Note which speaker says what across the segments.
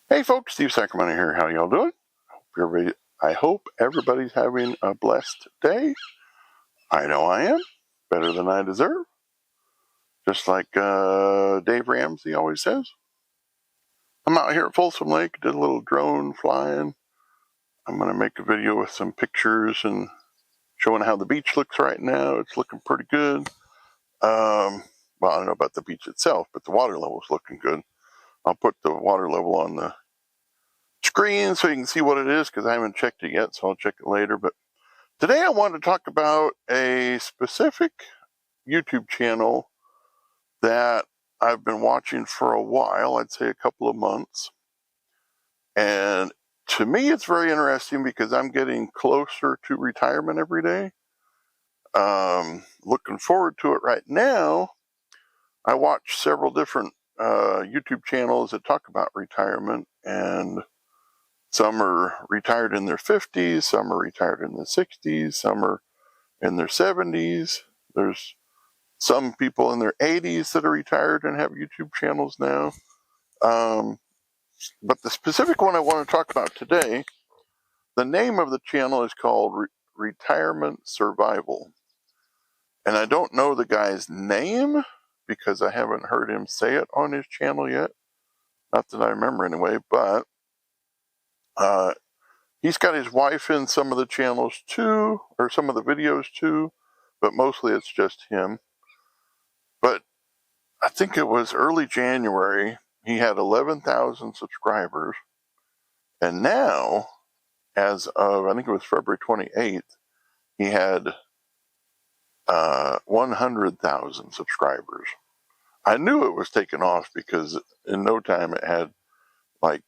Speaker 1: Hey folks, Steve Sacramento here. How y'all doing? I hope everybody's having a blessed day. I know I am. Better than I deserve. Just like Dave Ramsey always says. I'm out here at Folsom Lake, did a little drone flying. I'm going to make a video with some pictures and showing how the beach looks right now. It's looking pretty good. Well, I don't know about the beach itself, but the water level is looking good. I'll put the water level on the screen so you can see what it is because I haven't checked it yet, so I'll check it later. But today I want to talk about a specific YouTube channel that I've been watching for a while, I'd say a couple of months. And to me, it's very interesting because I'm getting closer to retirement every day. Looking forward to it right now. I watch several different YouTube channels that talk about retirement, and some are retired in their 50s, some are retired in their 60s, some are in their 70s. There's some people in their 80s that are retired and have YouTube channels now. But the specific one I want to talk about today, the name of the channel is called Retirement Survival. And I don't know the guy's name because I haven't heard him say it on his channel yet. Not that I remember anyway, but he's got his wife in some of the channels too, or some of the videos too, but mostly it's just him. But I think it was early January, he had 11,000 subscribers. And now, as of, I think it was February 28th, he had 100,000 subscribers. I knew it was taking off because in no time it had like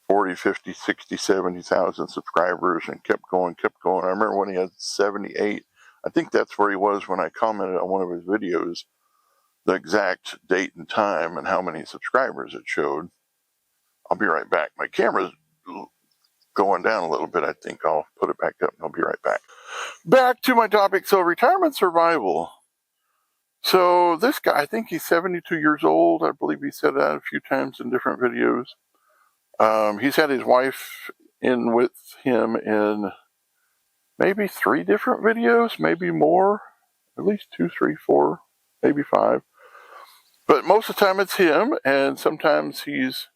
Speaker 1: 40, 50, 60, 70,000 subscribers and kept going. I remember when he had 78. I think that's where he was when I commented on one of his videos, the exact date and time and how many subscribers it showed. I'll be right back. My camera's going down a little bit. I think I'll put it back up and I'll be right back. Back to my topic. So retirement survival. So this guy, I think he's 72 years old. I believe he said that a few times in different videos. He's had his wife in with him in maybe 3 different videos, maybe more, at least 2, 3, 4, maybe 5. But most of the time it's him, and sometimes he's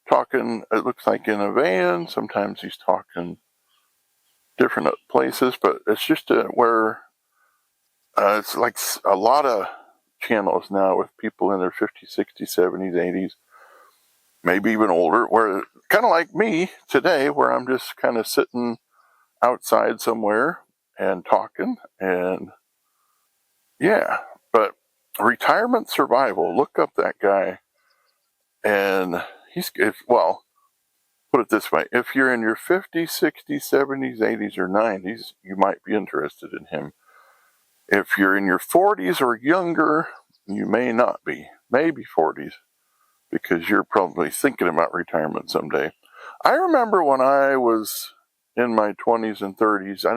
Speaker 1: talking, it looks like in a van, sometimes he's talking different places, but it's just where it's like a lot of channels now with people in their 50s, 60s, 70s, 80s, maybe even older, where kind of like me today, where I'm just kind of sitting outside somewhere and talking, and yeah. But retirement survival, look up that guy, and well, put it this way, if you're in your 50s, 60s, 70s, 80s, or 90s, you might be interested in him. If you're in your 40s or younger, you may not be, maybe 40s, because you're probably thinking about retirement someday. I remember when I was in my 20s and 30s, I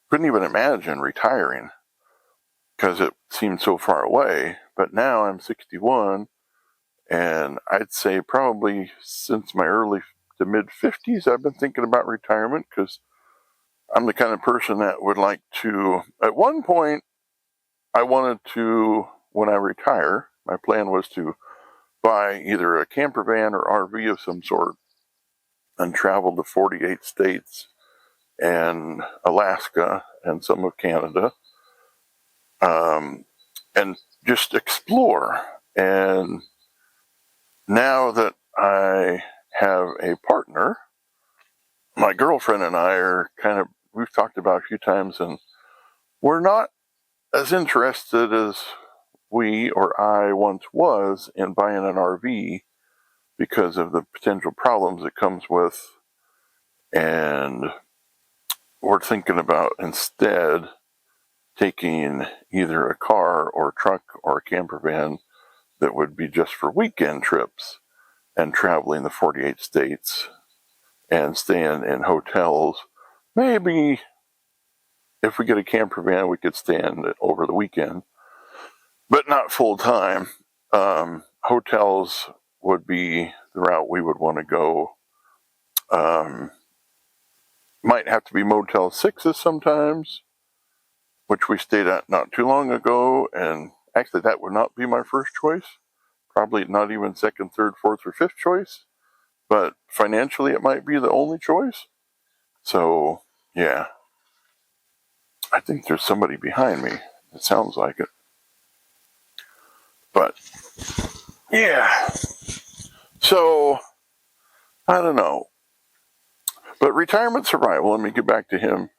Speaker 1: couldn't even imagine retiring because it seemed so far away. But now I'm 61, and I'd say probably since my early to mid 50s, I've been thinking about retirement because I'm the kind of person that would like to, at one point, I wanted to, when I retire, my plan was to buy either a camper van or RV of some sort and travel to 48 states and Alaska and some of Canada, and just explore. And now that I have a partner, my girlfriend and I are we've talked about a few times, and we're not as interested as we or I once was in buying an RV because of the potential problems it comes with. And we're thinking about instead taking either a car or a truck or a camper van that would be just for weekend trips and traveling the 48 states and staying in hotels. Maybe if we get a camper van, we could stay in it over the weekend, but not full time. Hotels would be the route we would want to go. Might have to be Motel 6s sometimes, which we stayed at not too long ago, and actually that would not be my first choice. Probably not even second, third, fourth, or fifth choice, but financially it might be the only choice. So, yeah. I think there's somebody behind me. It sounds like it. But, yeah. So, I don't know. But Retirement Survival, let me get back to him.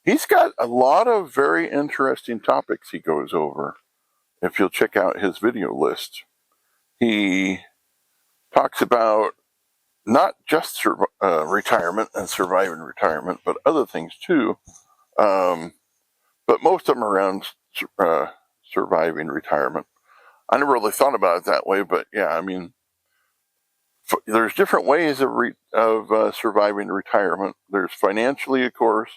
Speaker 1: He's got a lot of very interesting topics he goes over. If you'll check out his video list, he talks about not just retirement and surviving retirement, but other things too. But most of them around surviving retirement. I never really thought about it that way, but yeah, I mean, there's different ways of surviving retirement. There's financially, of course,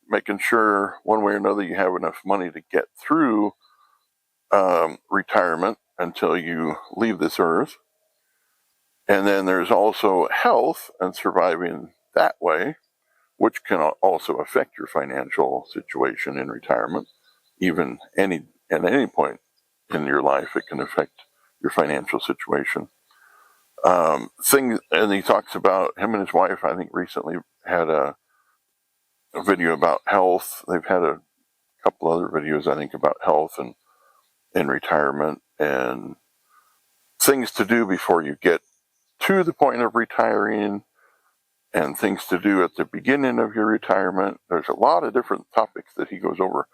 Speaker 1: making sure one way or another you have enough money to get through retirement until you leave this earth. And then there's also health and surviving that way, which can also affect your financial situation in retirement. Even at any point in your life, it can affect your financial situation. And he talks about him and his wife, I think recently had a video about health. They've had a couple other videos, I think, about health and in retirement and things to do before you get to the point of retiring and things to do at the beginning of your retirement. There's a lot of different topics that he goes over.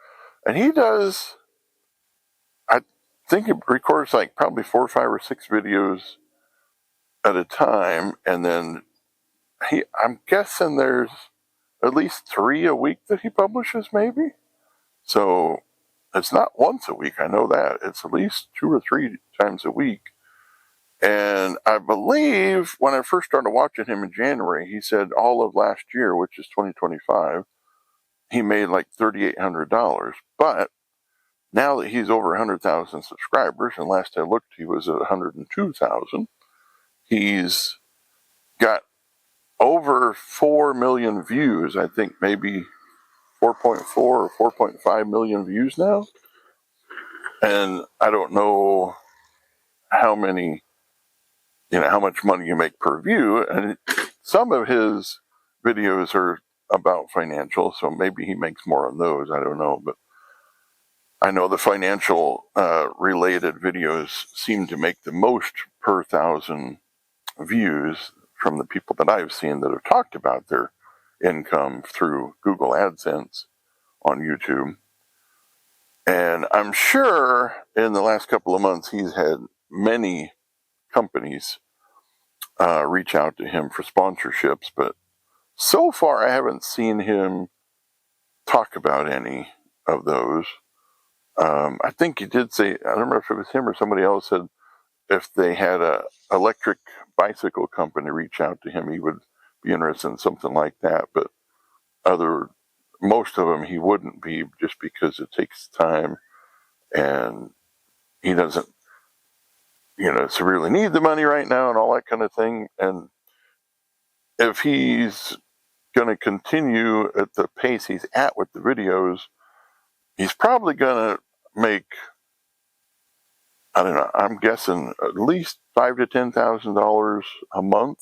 Speaker 1: And he does, I think he records like probably 4 or 5 or 6 videos at a time. And then I'm guessing there's at least 3 a week that he publishes, maybe. So it's not once a week, I know that. It's at least 2 or 3 times a week. And I believe when I first started watching him in January, he said all of last year, which is 2025, he made like $3,800. But now that he's over 100,000 subscribers, and last I looked, he was at 102,000, he's got over 4 million views. I think maybe 4.4 or 4.5 million views now. And I don't know how many, how much money you make per view. And some of his videos are about financial, so maybe he makes more on those. I don't know. But I know the financial related videos seem to make the most per 1,000 views from the people that I've seen that have talked about their income through Google AdSense on YouTube. And I'm sure in the last couple of months he's had many companies reach out to him for sponsorships, but so far I haven't seen him talk about any of those. I think he did say, I don't remember if it was him or somebody else said if they had a electric bicycle company reach out to him, he would be interested in something like that. But most of them he wouldn't be, just because it takes time and he doesn't, severely need the money right now and all that kind of thing. And if he's going to continue at the pace he's at with the videos, he's probably going to make, I don't know, I'm guessing at least $5,000 to $10,000 a month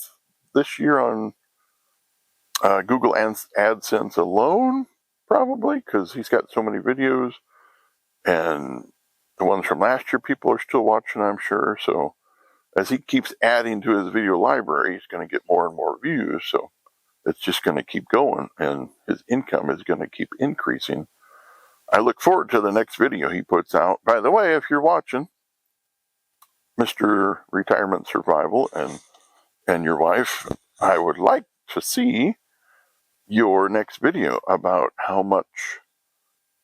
Speaker 1: this year on Google AdSense alone, probably, because he's got so many videos, and the ones from last year people are still watching, I'm sure. So as he keeps adding to his video library, he's going to get more and more views. So it's just going to keep going, and his income is going to keep increasing. I look forward to the next video he puts out. By the way, if you're watching, Mr. Retirement Survival and your wife, I would like to see your next video about how much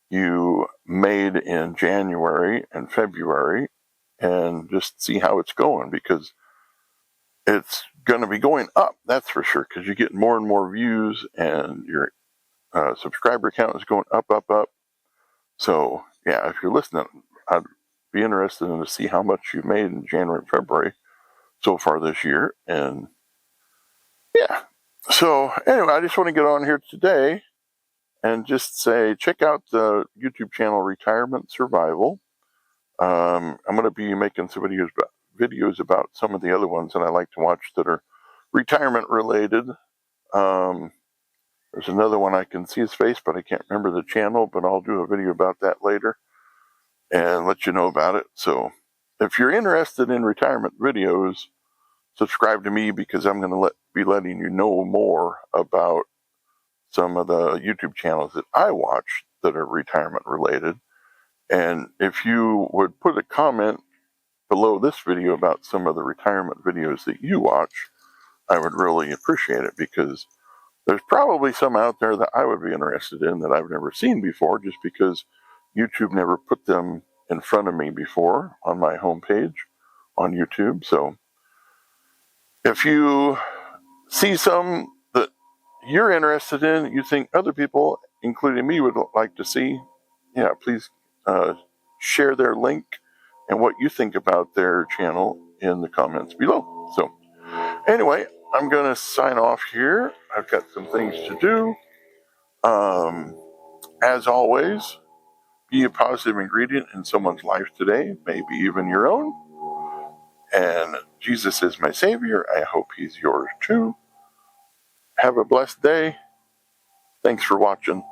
Speaker 1: you made in January and February, and just see how it's going, because it's going to be going up, that's for sure, because you get more and more views and your subscriber count is going up. So yeah, if you're listening, I'd be interested in to see how much you made in January and February so far this year. And yeah, so anyway, I just want to get on here today and just say, check out the YouTube channel Retirement Survival. I'm going to be making some videos about some of the other ones that I like to watch that are retirement related. There's another one I can see his face, but I can't remember the channel, but I'll do a video about that later and let you know about it. So if you're interested in retirement videos, subscribe to me, because I'm going to be letting you know more about some of the YouTube channels that I watch that are retirement related. And if you would put a comment below this video about some of the retirement videos that you watch, I would really appreciate it, because there's probably some out there that I would be interested in that I've never seen before, just because YouTube never put them in front of me before on my homepage on YouTube. So if you see some that you're interested in, you think other people, including me, would like to see, yeah, please share their link and what you think about their channel in the comments below. So anyway, I'm going to sign off here. I've got some things to do. As always, be a positive ingredient in someone's life today, maybe even your own. And Jesus is my Savior. I hope He's yours too. Have a blessed day. Thanks for watching.